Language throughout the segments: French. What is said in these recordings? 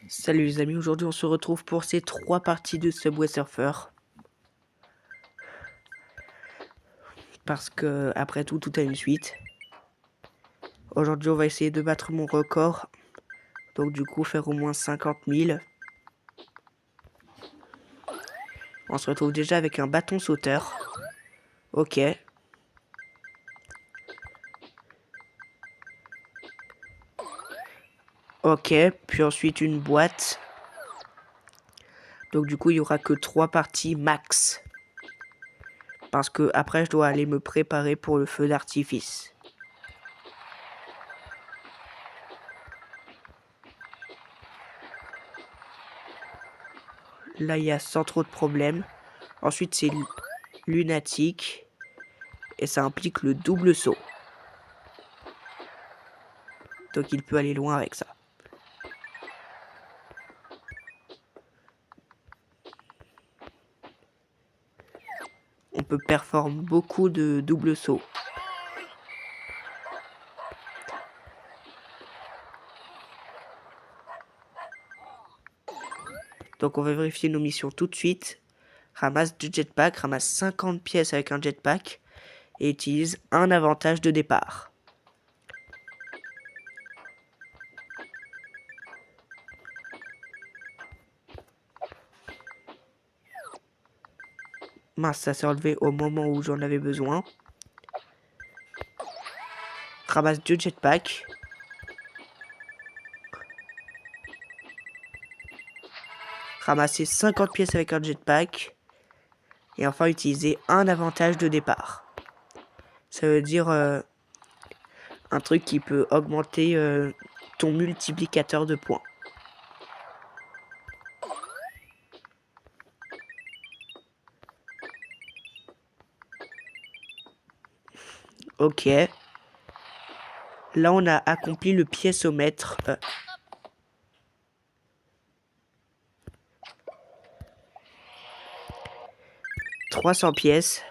Salut les amis, aujourd'hui on se retrouve pour ces 3 parties de Subway Surfer. Parce que après tout a une suite. Aujourd'hui on va essayer de battre mon record. Donc du coup faire au moins 50 000. On se retrouve déjà avec un bâton sauteur. Ok. Ok, puis ensuite une boîte. Donc du coup il y aura que 3 parties max. Parce que après je dois aller me préparer pour le feu d'artifice. Là il y a sans trop de problèmes. Ensuite c'est lunatique. Et ça implique le double saut. Donc il peut aller loin avec ça. On peut performer beaucoup de double sauts. Donc on va vérifier nos missions tout de suite. Ramasse du jetpack, ramasse 50 pièces avec un jetpack et utilise un avantage de départ. Mince, ça s'est enlevé au moment où j'en avais besoin. Ramasse 2 jetpacks. Ramasser 50 pièces avec un jetpack. Et enfin utiliser un avantage de départ. Ça veut dire un truc qui peut augmenter ton multiplicateur de points. Ok. Là, on a accompli le piécomètre. 300 pièces.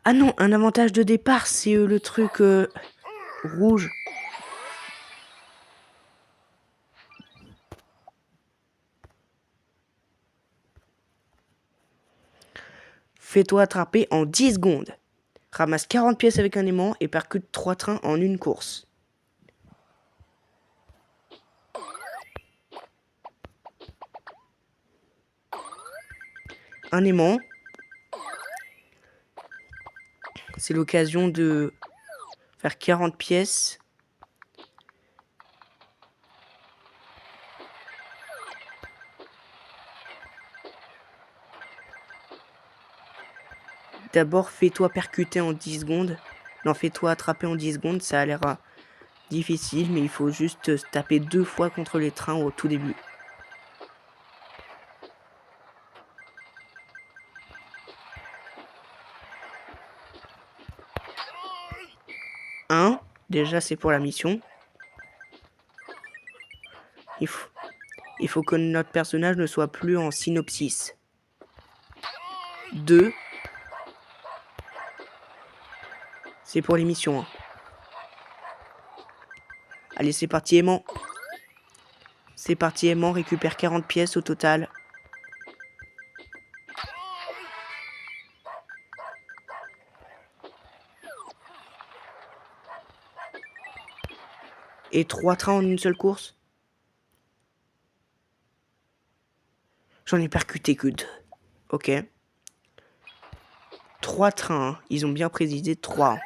Ah non, un avantage de départ, c'est le truc rouge. Fais-toi attraper en 10 secondes. Ramasse 40 pièces avec un aimant et percute 3 trains en une course. Un aimant. C'est l'occasion de faire 40 pièces. D'abord, fais-toi percuter en 10 secondes. Non, fais-toi attraper en 10 secondes. Ça a l'air difficile, mais il faut juste se taper 2 fois contre les trains au tout début. Déjà, c'est pour la mission. Il faut que notre personnage ne soit plus en synopsis. 2. C'est pour l'émission. Allez, c'est parti, aimant. C'est parti, aimant. Récupère 40 pièces au total. Et 3 trains en une seule course. J'en ai percuté que 2. Ok. 3 trains. Hein. Ils ont bien précisé 3.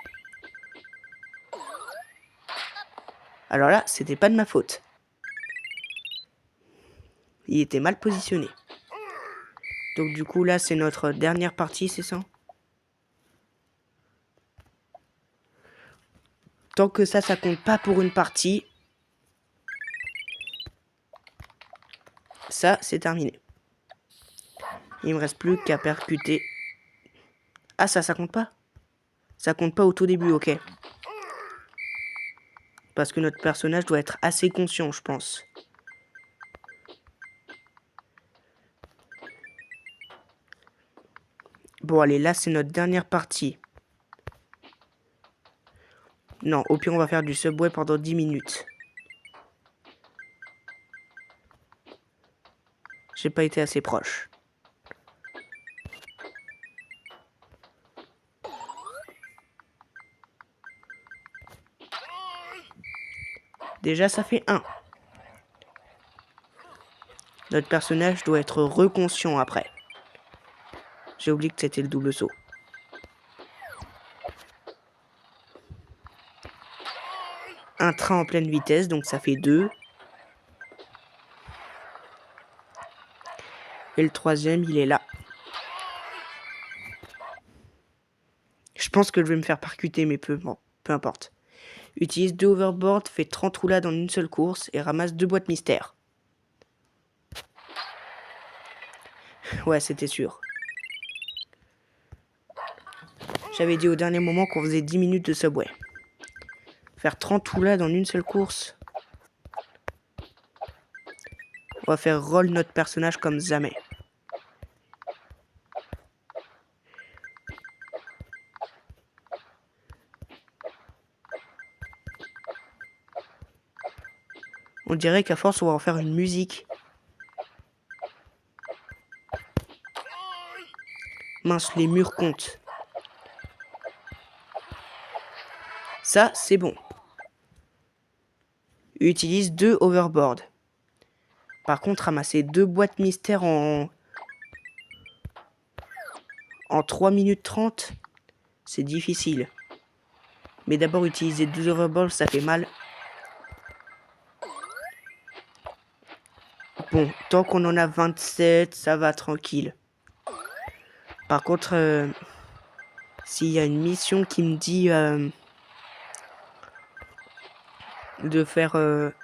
Alors là, c'était pas de ma faute. Il était mal positionné. Donc du coup, là, c'est notre dernière partie, c'est ça? Tant que ça compte pas pour une partie. Ça, c'est terminé. Il me reste plus qu'à percuter. Ah, ça compte pas? Ça compte pas au tout début, ok. Parce que notre personnage doit être assez conscient, je pense. Bon, allez, là, c'est notre dernière partie. Non, au pire, on va faire du Subway pendant 10 minutes. J'ai pas été assez proche. Déjà, ça fait 1. Notre personnage doit être reconscient après. J'ai oublié que c'était le double saut. Un train en pleine vitesse, donc ça fait 2. Et le troisième, il est là. Je pense que je vais me faire percuter, mais peu importe. Utilise 2 overboards, fait 30 roulades en une seule course et ramasse 2 boîtes mystères. Ouais, c'était sûr. J'avais dit au dernier moment qu'on faisait 10 minutes de Subway. Faire 30 roulades en une seule course. On va faire roll notre personnage comme jamais. On dirait qu'à force, on va en faire une musique. Mince, les murs comptent. Ça, c'est bon. Utilise 2 overboards. Par contre, ramasser 2 boîtes mystères en 3 minutes 30, c'est difficile. Mais d'abord, utiliser 2 overboards, ça fait mal. Bon, tant qu'on en a 27, ça va tranquille. Par contre, s'il y a une mission qui me dit de faire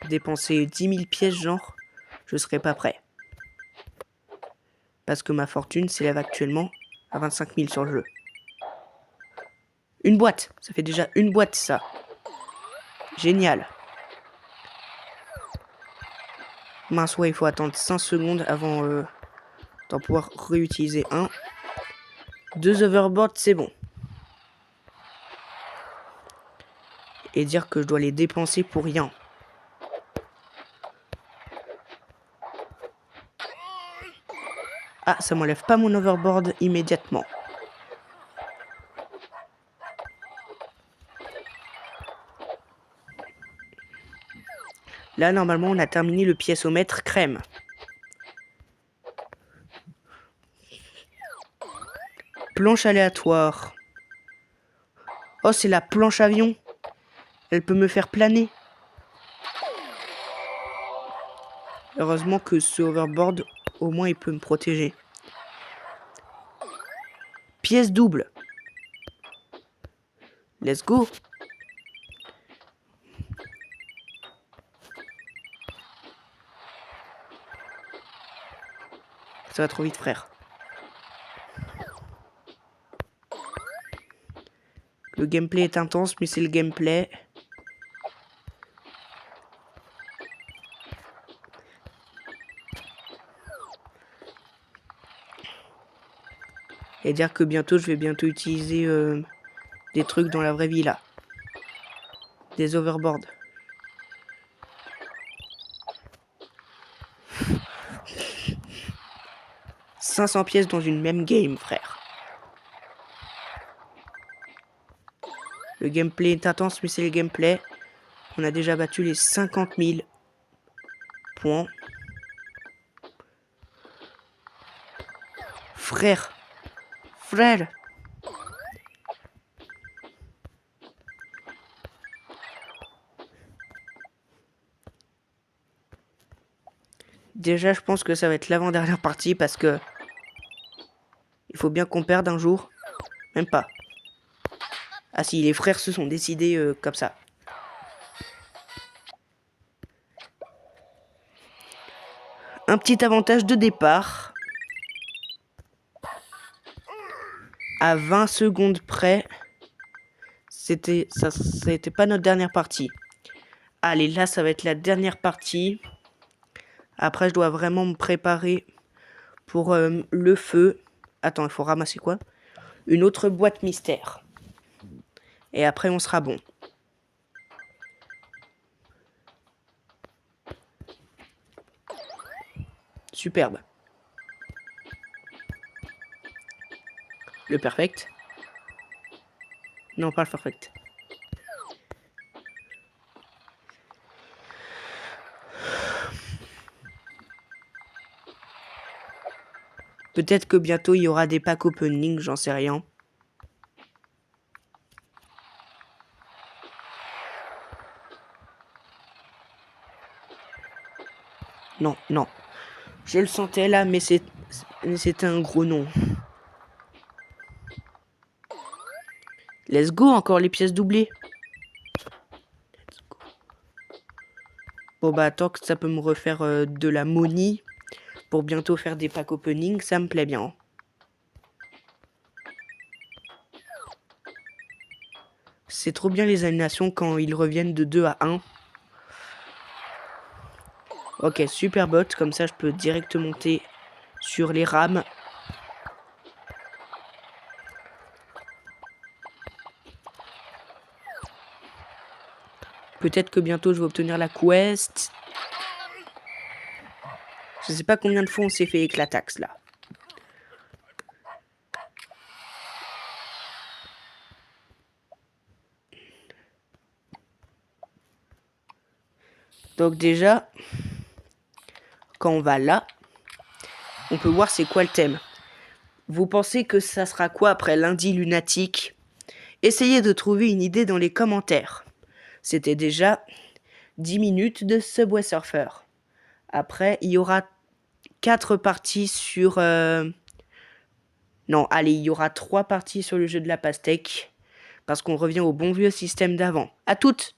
dépenser 10 000 pièces, genre, je serai pas prêt. Parce que ma fortune s'élève actuellement à 25 000 sur le jeu. Une boîte, ça fait déjà une boîte, ça. Génial. Mince, ouais, il faut attendre 5 secondes avant d'en pouvoir réutiliser un. 2 overboards, c'est bon. Et dire que je dois les dépenser pour rien. Ah, ça m'enlève pas mon overboard immédiatement. Là, normalement, on a terminé le pièce-au-mètre crème. Planche aléatoire. Oh, c'est la planche avion. Elle peut me faire planer. Heureusement que ce overboard, au moins, il peut me protéger. Pièce double. Let's go. Ça va trop vite, frère. Le gameplay est intense, mais c'est le gameplay. Et dire que bientôt, je vais bientôt utiliser des trucs dans la vraie vie, là. Des overboards. « 500 pièces dans une même game, frère. » Le gameplay est intense, mais c'est le gameplay. On a déjà battu les 50 000 points. Frère. Frère. Déjà, je pense que ça va être l'avant-dernière partie parce que il faut bien qu'on perde un jour. Même pas. Ah si, les frères se sont décidés comme ça. Un petit avantage de départ. À 20 secondes près. C'était pas notre dernière partie. Allez, là, ça va être la dernière partie. Après, je dois vraiment me préparer pour le feu. Attends, il faut ramasser quoi? Une autre boîte mystère. Et après, on sera bon. Superbe. Le perfect. Non, pas le perfect. Peut-être que bientôt il y aura des packs opening, j'en sais rien. Non, non. Je le sentais là, mais c'était un gros non. Let's go, encore les pièces doublées. Let's go. Bon bah tant que ça peut me refaire de la money pour bientôt faire des packs opening, ça me plaît bien. C'est trop bien les animations quand ils reviennent de 2 à 1. Ok, super bot, comme ça je peux direct monter sur les rames. Peut-être que bientôt je vais obtenir la quest. Je sais pas combien de fois on s'est fait éclataxe là. Donc déjà, quand on va là, on peut voir c'est quoi le thème. Vous pensez que ça sera quoi après lundi lunatique? Essayez de trouver une idée dans les commentaires. C'était déjà 10 minutes de Subway Surfer. Après, il y aura 4 parties sur... Non, allez, il y aura 3 parties sur le jeu de la pastèque. Parce qu'on revient au bon vieux système d'avant. À toutes!